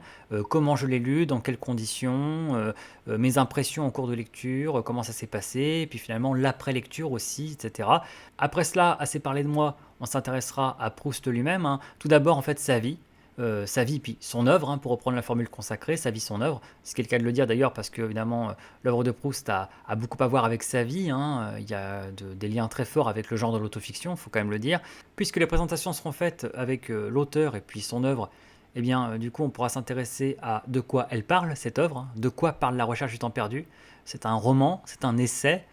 Speaker 1: comment je l'ai lu, dans quelles conditions, mes impressions en cours de lecture, comment ça s'est passé, et puis finalement l'après-lecture aussi, etc. Après cela, assez parlé de moi, on s'intéressera à Proust lui-même, hein. Tout d'abord en fait sa vie puis son œuvre, hein, pour reprendre la formule consacrée, sa vie, son œuvre. Ce qui est le cas de le dire d'ailleurs parce que évidemment l'œuvre de Proust a beaucoup à voir avec sa vie, hein. Il y a des liens très forts avec le genre de l'autofiction, il faut quand même le dire. Puisque les présentations seront faites avec l'auteur et puis son œuvre, eh bien du coup on pourra s'intéresser à de quoi elle parle, cette œuvre, hein. De quoi parle La Recherche du temps perdu. C'est un roman, c'est un essai,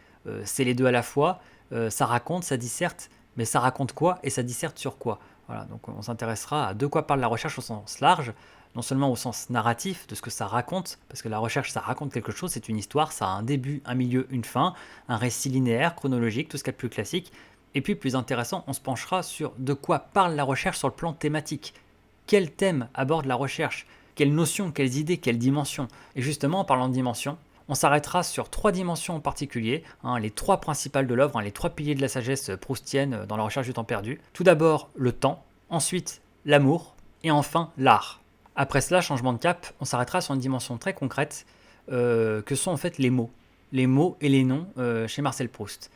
Speaker 1: c'est les deux à la fois, ça raconte, ça disserte, mais ça raconte quoi et ça disserte sur quoi? Voilà, donc on s'intéressera à de quoi parle la recherche au sens large, non seulement au sens narratif de ce que ça raconte, parce que la recherche ça raconte quelque chose, c'est une histoire, ça a un début, un milieu, une fin, un récit linéaire, chronologique, tout ce qu'il y a de plus classique. Et puis plus intéressant, on se penchera sur de quoi parle la recherche sur le plan thématique. Quel thème aborde la recherche? Quelles notions, quelles idées, quelles dimensions? Et justement, en parlant de dimensions, on s'arrêtera sur 3 dimensions en particulier, hein, les 3 principales de l'œuvre, hein, les 3 piliers de la sagesse proustienne dans La Recherche du temps perdu. Tout d'abord le temps, ensuite l'amour et enfin l'art. Après cela, changement de cap, on s'arrêtera sur une dimension très concrète que sont en fait les mots. Les mots et les noms chez Marcel Proust.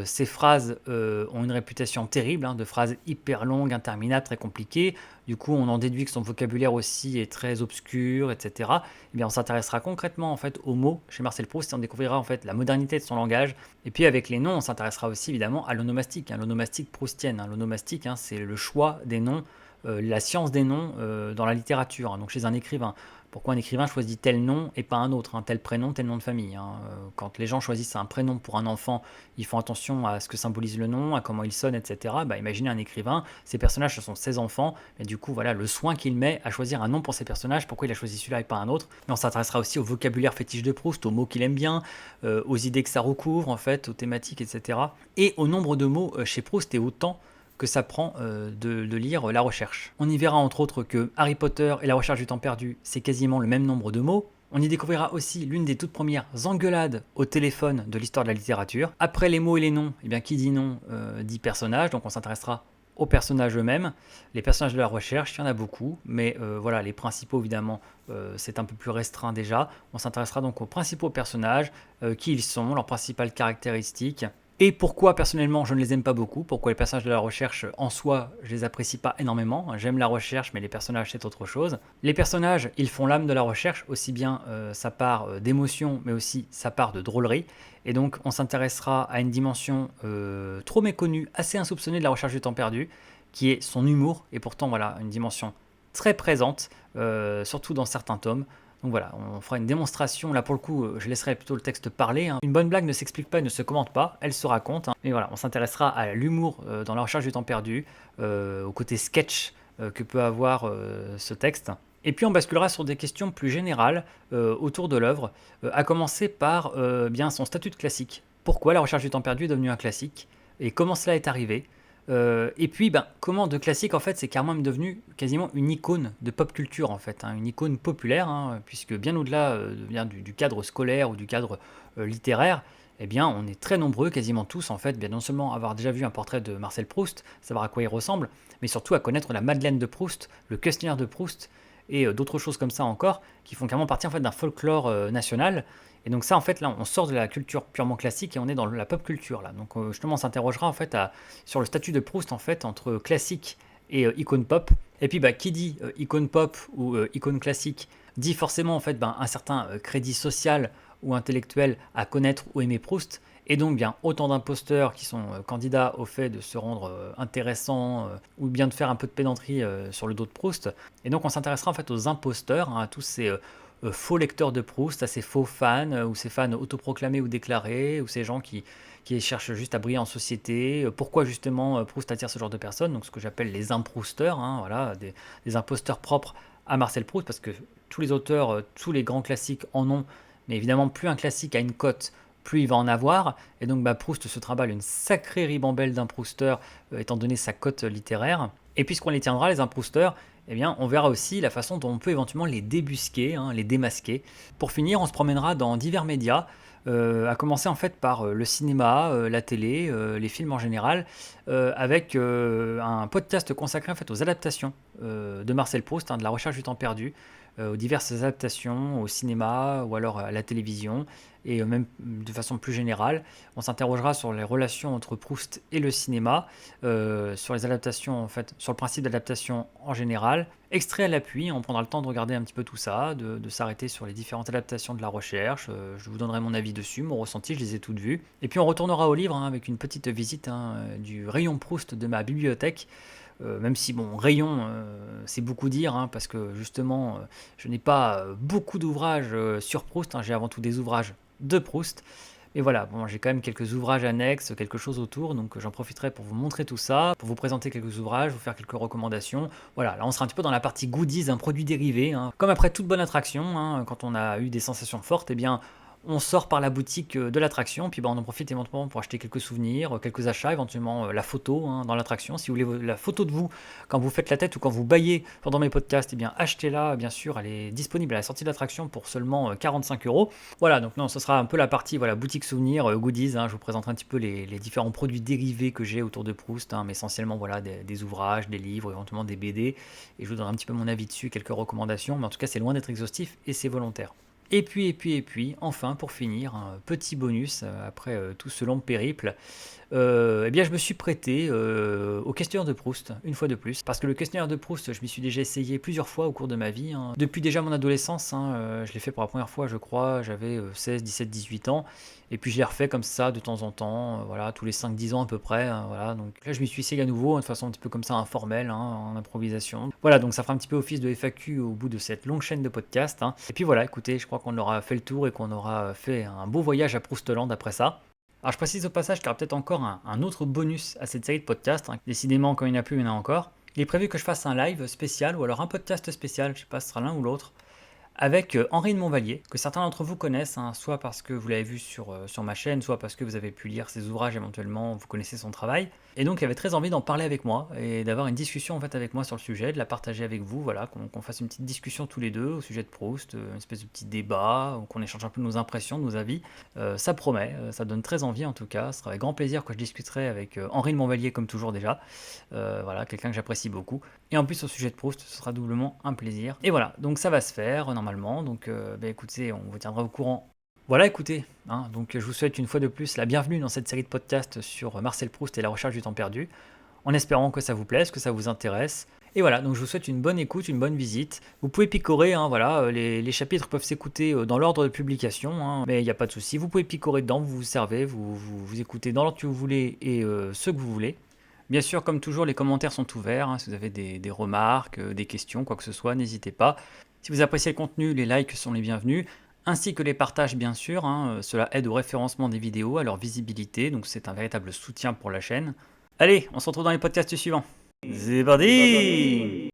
Speaker 1: Ces phrases ont une réputation terrible, hein, de phrases hyper longues, interminables, très compliquées. Du coup, on en déduit que son vocabulaire aussi est très obscur, etc. Eh bien, on s'intéressera concrètement en fait aux mots chez Marcel Proust et on découvrira en fait la modernité de son langage. Et puis avec les noms, on s'intéressera aussi évidemment à l'onomastique, hein, l'onomastique proustienne. Hein. L'onomastique, hein, c'est le choix des noms, la science des noms dans la littérature. Hein. Donc chez un écrivain. Pourquoi un écrivain choisit tel nom et pas un autre, hein, tel prénom, tel nom de famille, hein. Quand les gens choisissent un prénom pour un enfant, ils font attention à ce que symbolise le nom, à comment il sonne, etc. Bah, imaginez un écrivain, ses personnages ce sont ses enfants, et du coup voilà le soin qu'il met à choisir un nom pour ses personnages, pourquoi il a choisi celui-là et pas un autre. Mais on s'intéressera aussi au vocabulaire fétiche de Proust, aux mots qu'il aime bien, aux idées que ça recouvre en fait, aux thématiques, etc. Et au nombre de mots chez Proust et au temps que ça prend de lire La Recherche. On y verra entre autres que Harry Potter et La Recherche du temps perdu, c'est quasiment le même nombre de mots. On y découvrira aussi l'une des toutes premières engueulades au téléphone de l'histoire de la littérature. Après les mots et les noms, eh bien qui dit nom dit personnage, donc on s'intéressera aux personnages eux-mêmes. Les personnages de La Recherche, il y en a beaucoup, mais voilà, les principaux évidemment, c'est un peu plus restreint déjà. On s'intéressera donc aux principaux personnages, qui ils sont, leurs principales caractéristiques. Et pourquoi personnellement je ne les aime pas beaucoup, pourquoi les personnages de La Recherche en soi je les apprécie pas énormément, j'aime La Recherche mais les personnages c'est autre chose. Les personnages ils font l'âme de La Recherche, aussi bien sa part d'émotion mais aussi sa part de drôlerie, et donc on s'intéressera à une dimension trop méconnue, assez insoupçonnée de La Recherche du temps perdu, qui est son humour, et pourtant voilà une dimension très présente, surtout dans certains tomes. Donc voilà, on fera une démonstration. Là pour le coup, je laisserai plutôt le texte parler. Hein. Une bonne blague ne s'explique pas et ne se commente pas, elle se raconte. Hein. Mais voilà, on s'intéressera à l'humour dans La Recherche du temps perdu, au côté sketch que peut avoir ce texte. Et puis on basculera sur des questions plus générales autour de l'œuvre, à commencer par bien son statut de classique. Pourquoi La Recherche du temps perdu est devenu un classique et comment cela est arrivé? Et puis, ben, comment de classique, en fait, c'est carrément même devenu quasiment une icône de pop culture, en fait, hein, une icône populaire, hein, puisque bien au-delà du cadre scolaire ou du cadre littéraire, eh bien, on est très nombreux, quasiment tous, en fait, bien non seulement avoir déjà vu un portrait de Marcel Proust, savoir à quoi il ressemble, mais surtout à connaître la Madeleine de Proust, le questionnaire de Proust, et d'autres choses comme ça encore, qui font carrément partie en fait, d'un folklore national. Et donc ça, en fait, là, on sort de la culture purement classique et on est dans la pop culture, là. Donc justement, on s'interrogera en fait sur le statut de Proust, en fait, entre classique et icône pop. Et puis, bah, qui dit icône pop ou icône classique, dit forcément, en fait, un certain crédit social ou intellectuel à connaître ou aimer Proust, et donc bien autant d'imposteurs qui sont candidats au fait de se rendre intéressants ou bien de faire un peu de pédanterie sur le dos de Proust. Et donc on s'intéressera en fait aux imposteurs, hein, à tous ces faux lecteurs de Proust, à ces faux fans ou ces fans autoproclamés ou déclarés, ou ces gens qui cherchent juste à briller en société. Pourquoi justement Proust attire ce genre de personnes, donc ce que j'appelle les improusteurs, hein, voilà, des imposteurs propres à Marcel Proust, parce que tous les auteurs, tous les grands classiques en ont, mais évidemment plus un classique a une cote, plus il va en avoir, et donc Proust se trimballe une sacrée ribambelle d'improusteurs, étant donné sa cote littéraire. Et puisqu'on les tiendra, les improusteurs, eh bien, on verra aussi la façon dont on peut éventuellement les débusquer, hein, les démasquer. Pour finir, on se promènera dans divers médias, à commencer en fait par le cinéma, la télé, les films en général, avec un podcast consacré en fait aux adaptations de Marcel Proust, hein, de La Recherche du temps perdu, aux diverses adaptations au cinéma ou alors à la télévision, et même de façon plus générale. On s'interrogera sur les relations entre Proust et le cinéma, sur les adaptations en fait, sur le principe d'adaptation en général. Extrait à l'appui, on prendra le temps de regarder un petit peu tout ça, de s'arrêter sur les différentes adaptations de La Recherche. Je vous donnerai mon avis dessus, mon ressenti, je les ai toutes vues. Et puis on retournera au livre, hein, avec une petite visite, hein, du rayon Proust de ma bibliothèque. Même si, bon, rayon, c'est beaucoup dire, hein, parce que justement, je n'ai pas beaucoup d'ouvrages sur Proust, hein, j'ai avant tout des ouvrages de Proust. Et voilà, bon, j'ai quand même quelques ouvrages annexes, quelque chose autour, donc j'en profiterai pour vous montrer tout ça, pour vous présenter quelques ouvrages, vous faire quelques recommandations. Voilà, là on sera un petit peu dans la partie goodies, un produit dérivé, hein. Comme après toute bonne attraction, hein, quand on a eu des sensations fortes, eh bien on sort par la boutique de l'attraction, puis on en profite éventuellement pour acheter quelques souvenirs, quelques achats, éventuellement la photo, hein, dans l'attraction. Si vous voulez la photo de vous quand vous faites la tête ou quand vous baillez pendant mes podcasts, eh bien achetez-la, bien sûr, elle est disponible à la sortie de l'attraction pour seulement 45 euros. Voilà, donc non, ce sera un peu la partie voilà, boutique souvenirs, goodies, hein. Je vous présenterai un petit peu les différents produits dérivés que j'ai autour de Proust, hein, mais essentiellement voilà, des ouvrages, des livres, éventuellement des BD, et je vous donnerai un petit peu mon avis dessus, quelques recommandations, mais en tout cas c'est loin d'être exhaustif et c'est volontaire. Et puis, enfin, pour finir, un petit bonus après tout ce long périple, eh bien, je me suis prêté au questionnaire de Proust, une fois de plus. Parce que le questionnaire de Proust, je m'y suis déjà essayé plusieurs fois au cours de ma vie, hein. Depuis déjà mon adolescence, hein, je l'ai fait pour la première fois, je crois, j'avais 16, 17, 18 ans. Et puis je l'ai refait comme ça de temps en temps, voilà, tous les 5-10 ans à peu près, hein, voilà. Donc là, je m'y suis essayé à nouveau, hein, de façon un petit peu comme ça, informelle, hein, en improvisation. Voilà, donc ça fera un petit peu office de FAQ au bout de cette longue chaîne de podcasts, hein. Et puis voilà, écoutez, je crois qu'on aura fait le tour et qu'on aura fait un beau voyage à Proustland après ça. Alors je précise au passage qu'il y aura peut-être encore un autre bonus à cette série de podcasts, hein. Décidément, quand il n'y en a plus, il y en a encore. Il est prévu que je fasse un live spécial ou alors un podcast spécial, je sais pas, ce sera l'un ou l'autre, avec Henri de Montvallier, que certains d'entre vous connaissent, hein, soit parce que vous l'avez vu sur ma chaîne, soit parce que vous avez pu lire ses ouvrages éventuellement, vous connaissez son travail. Et donc il avait très envie d'en parler avec moi et d'avoir une discussion en fait avec moi sur le sujet, de la partager avec vous, voilà, qu'on fasse une petite discussion tous les deux au sujet de Proust, une espèce de petit débat, qu'on échange un peu nos impressions, nos avis. Ça promet, ça donne très envie en tout cas, ce sera avec grand plaisir que je discuterai avec Henri de Montvallier comme toujours déjà, voilà, quelqu'un que j'apprécie beaucoup. Et en plus au sujet de Proust, ce sera doublement un plaisir. Et voilà, donc ça va se faire normalement, donc écoutez, on vous tiendra au courant. Voilà, écoutez, hein, donc je vous souhaite une fois de plus la bienvenue dans cette série de podcasts sur Marcel Proust et la recherche du temps perdu, en espérant que ça vous plaise, que ça vous intéresse. Et voilà, donc je vous souhaite une bonne écoute, une bonne visite. Vous pouvez picorer, hein, voilà, les chapitres peuvent s'écouter dans l'ordre de publication, hein, mais il n'y a pas de souci. Vous pouvez picorer dedans, vous vous servez, vous écoutez dans l'ordre que vous voulez et ce que vous voulez. Bien sûr, comme toujours, les commentaires sont ouverts, hein, si vous avez des remarques, des questions, quoi que ce soit, n'hésitez pas. Si vous appréciez le contenu, les likes sont les bienvenus, ainsi que les partages bien sûr, hein, cela aide au référencement des vidéos, à leur visibilité, donc c'est un véritable soutien pour la chaîne. Allez, on se retrouve dans les podcasts suivants. C'est parti!